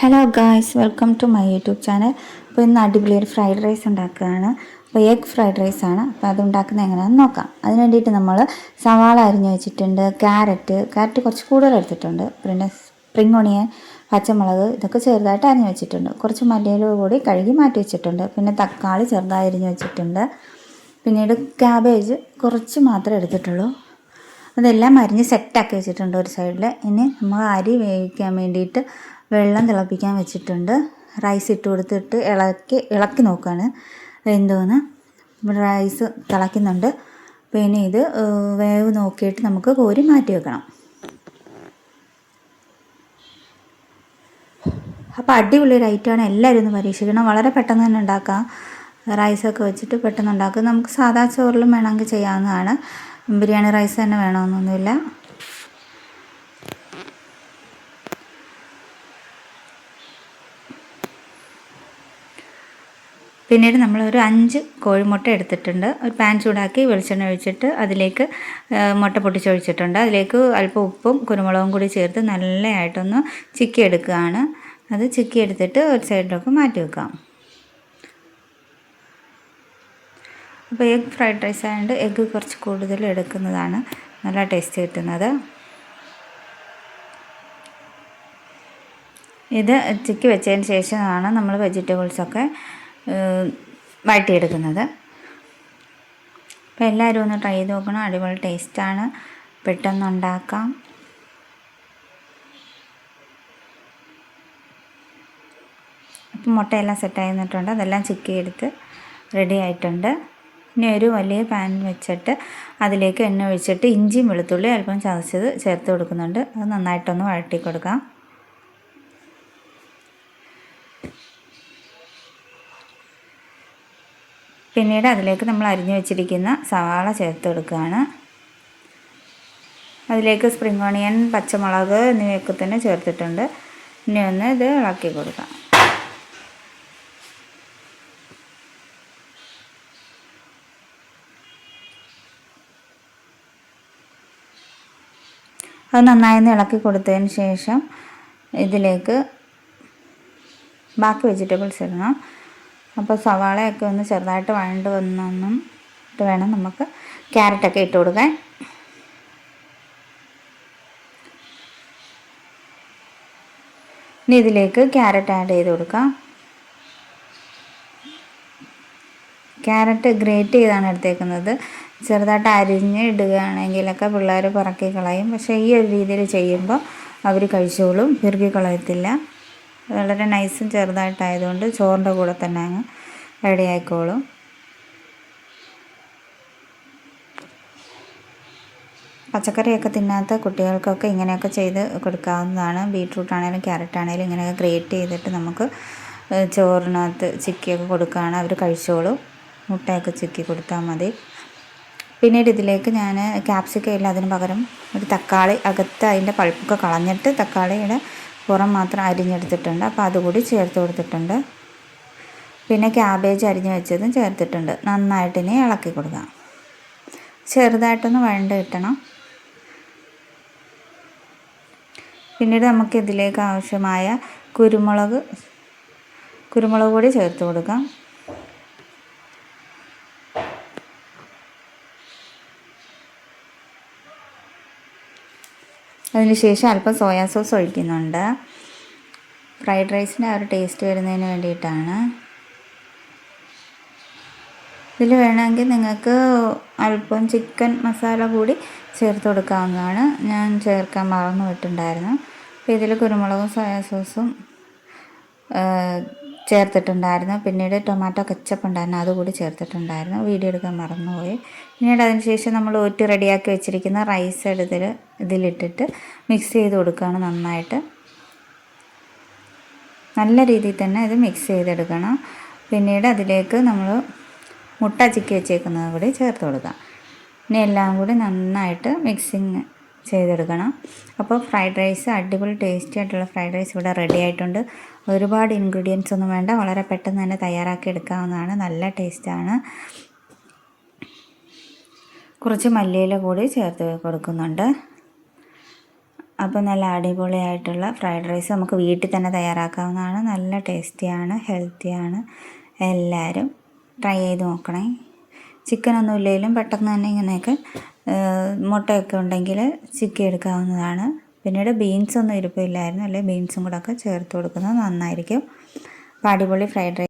Hello guys, welcome to my YouTube channel. അപ്പോൾ ഇന്ന് അടിപൊളി ഒരു ഫ്രൈഡ് റൈസ് ഉണ്ടാക്കുകയാണ്. അപ്പോൾ എഗ് ഫ്രൈഡ് റൈസാണ്. അപ്പോൾ അത് ഉണ്ടാക്കുന്നത് എങ്ങനെയാണെന്ന് നോക്കാം. അതിന് വേണ്ടിയിട്ട് നമ്മൾ സവാള അരിഞ്ഞ് വെച്ചിട്ടുണ്ട്, ക്യാരറ്റ് കുറച്ച് കൂടുതൽ എടുത്തിട്ടുണ്ട്, പിന്നെ സ്പ്രിംഗ് ഓണിയൻ, പച്ചമുളക് ഇതൊക്കെ ചെറുതായിട്ട് അരിഞ്ഞ് വെച്ചിട്ടുണ്ട്, കുറച്ച് മല്ലിയില കൂടി കഴുകി മാറ്റി വെച്ചിട്ടുണ്ട്, പിന്നെ തക്കാളി ചെറുതായി അരിഞ്ഞ് വെച്ചിട്ടുണ്ട്, പിന്നീട് ക്യാബേജ് കുറച്ച് മാത്രമേ എടുത്തിട്ടുള്ളൂ. അതെല്ലാം അരിഞ്ഞ് സെറ്റാക്കി വെച്ചിട്ടുണ്ട് ഒരു സൈഡിൽ. ഇനി നമ്മൾ അരി വേവിക്കാൻ വേണ്ടിയിട്ട് വെള്ളം തിളപ്പിക്കാൻ വെച്ചിട്ടുണ്ട്. റൈസ് ഇട്ട് കൊടുത്തിട്ട് ഇളക്കി നോക്കുകയാണ് എന്തോന്ന്. റൈസ് തിളയ്ക്കുന്നുണ്ട്. പിന്നെ ഇത് വേവ് നോക്കിയിട്ട് നമുക്ക് കോരി മാറ്റി വെക്കണം. അപ്പോൾ അടിപൊളി ഒരു ഐറ്റമാണ്, എല്ലാവരും ഒന്ന് പരീക്ഷിക്കണം. വളരെ പെട്ടെന്ന് തന്നെ ഉണ്ടാക്കാം. റൈസൊക്കെ വെച്ചിട്ട് പെട്ടെന്ന് ഉണ്ടാക്കുക. നമുക്ക് സാധാ ചോറിലും വേണമെങ്കിൽ ചെയ്യാവുന്നതാണ്. ബിരിയാണി റൈസ് തന്നെ വേണമെന്നൊന്നുമില്ല. പിന്നീട് നമ്മളൊരു 5 കോഴിമുട്ട എടുത്തിട്ടുണ്ട്. ഒരു പാൻ ചൂടാക്കി വെളിച്ചെണ്ണ ഒഴിച്ചിട്ട് അതിലേക്ക് മുട്ട പൊട്ടിച്ചൊഴിച്ചിട്ടുണ്ട്. അതിലേക്ക് അല്പം ഉപ്പും കുരുമുളകും കൂടി ചേർത്ത് നല്ലതായിട്ടൊന്ന് ചിക്കി എടുക്കുകയാണ്. അത് ചിക്കി എടുത്തിട്ട് ഒരു സൈഡിലൊക്കെ മാറ്റി വെക്കാം. അപ്പോൾ എഗ് ഫ്രൈഡ് റൈസ് ആയതുകൊണ്ട് എഗ്ഗ് കുറച്ച് കൂടുതൽ എടുക്കുന്നതാണ് നല്ല ടേസ്റ്റ് കിട്ടുന്നത്. ഇത് ചിക്കി വെച്ചതിന് ശേഷമാണ് നമ്മൾ വെജിറ്റബിൾസൊക്കെ വഴറ്റിയെടുക്കുന്നത്. അപ്പോൾ എല്ലാവരും ഒന്ന് ട്രൈ ചെയ്ത് നോക്കണം. അടിപൊളി ടേസ്റ്റാണ്, പെട്ടെന്ന് ഉണ്ടാക്കാം. അപ്പം മുട്ടയെല്ലാം സെറ്റായി നിന്നിട്ടുണ്ട്. അതെല്ലാം ചിക്കി എടുത്ത് റെഡി ആയിട്ടുണ്ട്. ഇനി ഒരു വലിയ പാൻ വെച്ചിട്ട് അതിലേക്ക് എണ്ണ ഒഴിച്ചിട്ട് ഇഞ്ചിയും വെളുത്തുള്ളി അല്പം ചതച്ചത് ചേർത്ത് കൊടുക്കുന്നുണ്ട്. അത് നന്നായിട്ടൊന്ന് വഴറ്റി കൊടുക്കാം. പിന്നീട് അതിലേക്ക് നമ്മൾ അരിഞ്ഞു വെച്ചിരിക്കുന്ന സവാള ചേർത്ത് കൊടുക്കുകയാണ്. അതിലേക്ക് സ്പ്രിംഗ് ഓണിയൻ, പച്ചമുളക് എന്നിവയൊക്കെ തന്നെ ചേർത്തിട്ടുണ്ട്. ഇനി ഒന്ന് ഇത് ഇളക്കി കൊടുക്കാം. അത് നന്നായി ഒന്ന് ഇളക്കി കൊടുത്തതിന് ശേഷം ഇതിലേക്ക് ബാക്കി വെജിറ്റബിൾസ് ഇടണം. അപ്പോൾ സവാളയൊക്കെ ഒന്ന് ചെറുതായിട്ട് വഴണ്ട് വന്നൊന്നും ഇട്ട് വേണം നമുക്ക് ക്യാരറ്റൊക്കെ ഇട്ട് കൊടുക്കാൻ. ഇനി ഇതിലേക്ക് ക്യാരറ്റ് ആഡ് ചെയ്ത് കൊടുക്കാം. ക്യാരറ്റ് ഗ്രേറ്റ് ചെയ്താണ് എടുത്തേക്കുന്നത്. ചെറുതായിട്ട് അരിഞ്ഞ് ഇടുകയാണെങ്കിലൊക്കെ പിള്ളേർ പറക്കി കളയും. പക്ഷേ ഈ ഒരു രീതിയിൽ ചെയ്യുമ്പോൾ അവർ കഴിച്ചോളും, പെറുക്കി കളയത്തില്ല. വളരെ നൈസും ചെറുതായിട്ടായതുകൊണ്ട് ചോറിൻ്റെ കൂടെ തന്നെ അങ്ങ് റെഡി ആയിക്കോളും. പച്ചക്കറിയൊക്കെ തിന്നാത്ത കുട്ടികൾക്കൊക്കെ ഇങ്ങനെയൊക്കെ ചെയ്ത് കൊടുക്കാവുന്നതാണ്. ബീട്രൂട്ട് ആണെങ്കിലും ക്യാരറ്റ് ആണെങ്കിലും ഇങ്ങനെയൊക്കെ ഗ്രേറ്റ് ചെയ്തിട്ട് നമുക്ക് ചോറിനകത്ത് ചിക്കിയൊക്കെ കൊടുക്കുകയാണ്, അവർ കഴിച്ചോളും. മുട്ടയൊക്കെ ചിക്കി കൊടുത്താൽ മതി. പിന്നീട് ഇതിലേക്ക് ഞാൻ ക്യാപ്സിക്കം ഇല്ല, അതിന് പകരം ഒരു തക്കാളി അകത്ത് അതിൻ്റെ പൾപ്പൊക്കെ കളഞ്ഞിട്ട് തക്കാളിയുടെ പുറം മാത്രം അരിഞ്ഞെടുത്തിട്ടുണ്ട്. അപ്പോൾ അതുകൂടി ചേർത്ത് കൊടുത്തിട്ടുണ്ട്. പിന്നെ ക്യാബേജ് അരിഞ്ഞ് വെച്ചതും ചേർത്തിട്ടുണ്ട്. നന്നായിട്ട് ഇനി ഇളക്കി കൊടുക്കാം. ചെറുതായിട്ടൊന്ന് വഴണ്ട് കിട്ടണം. പിന്നീട് നമുക്കിതിലേക്ക് ആവശ്യമായ കുരുമുളക് കൂടി ചേർത്ത് കൊടുക്കാം. അതിനുശേഷം അല്പം സോയാ സോസ് ഒഴിക്കുന്നുണ്ട്. ഫ്രൈഡ് റൈസിൻ്റെ ആ ഒരു ടേസ്റ്റ് വരുന്നതിന് വേണ്ടിയിട്ടാണ്. ഇതിൽ വേണമെങ്കിൽ നിങ്ങൾക്ക് അല്പം ചിക്കൻ മസാല കൂടി ചേർത്ത് കൊടുക്കാവുന്നതാണ്. ഞാൻ ചേർക്കാൻ മറന്നു വിട്ടുണ്ടായിരുന്നു. അപ്പോൾ ഇതിൽ കുരുമുളകും സോയാ സോസും ചേർത്തിട്ടുണ്ടായിരുന്നു. പിന്നീട് ടൊമാറ്റോ കെച്ചപ്പ് ഉണ്ടായിരുന്നു, അതുകൂടി ചേർത്തിട്ടുണ്ടായിരുന്നു. വീഡിയോ എടുക്കാൻ മറന്നുപോയി. പിന്നീട് അതിന് ശേഷം നമ്മൾ ഊറ്റി റെഡിയാക്കി വെച്ചിരിക്കുന്ന റൈസ് ഇതിലിട്ടിട്ട് മിക്സ് ചെയ്ത് കൊടുക്കുകയാണ് നന്നായിട്ട്. നല്ല രീതിയിൽ തന്നെ ഇത് മിക്സ് ചെയ്തെടുക്കണം. പിന്നീട് അതിലേക്ക് നമ്മൾ മുട്ട ചിക്കി വെച്ചേക്കുന്നത് കൂടി ചേർത്ത് കൊടുക്കാം. ഇനി എല്ലാം കൂടി നന്നായിട്ട് മിക്സിങ് ചെയ്തെടുക്കണം. അപ്പോൾ ഫ്രൈഡ് റൈസ്, അടിപൊളി ടേസ്റ്റി ആയിട്ടുള്ള ഫ്രൈഡ് റൈസ് ഇവിടെ റെഡി ആയിട്ടുണ്ട്. ഒരുപാട് ഇൻഗ്രീഡിയൻസ് ഒന്നും വേണ്ട, വളരെ പെട്ടെന്ന് തന്നെ തയ്യാറാക്കി എടുക്കാവുന്നതാണ്. നല്ല ടേസ്റ്റാണ്. കുറച്ച് മല്ലിയില കൂടി ചേർത്ത് കൊടുക്കുന്നുണ്ട്. അപ്പോൾ നല്ല അടിപൊളിയായിട്ടുള്ള ഫ്രൈഡ് റൈസ് നമുക്ക് വീട്ടിൽ തന്നെ തയ്യാറാക്കാവുന്നതാണ്. നല്ല ടേസ്റ്റിയാണ്, ഹെൽത്തിയാണ്. എല്ലാവരും ട്രൈ ചെയ്ത് നോക്കണേ. ചിക്കനൊന്നും ഇല്ലെങ്കിലും പെട്ടെന്ന് തന്നെ ഇങ്ങനെയൊക്കെ മുട്ടയൊക്കെ ഉണ്ടെങ്കിൽ ചിക്കി എടുക്കാവുന്നതാണ്. പിന്നീട് ബീൻസൊന്നും ഇരിപ്പില്ലായിരുന്നു, അല്ലെങ്കിൽ ബീൻസും കൂടെ ഒക്കെ ചേർത്ത് കൊടുക്കുന്നത് നന്നായിരിക്കും. അപ്പോൾ അടിപൊളി ഫ്രൈഡ് റൈസ്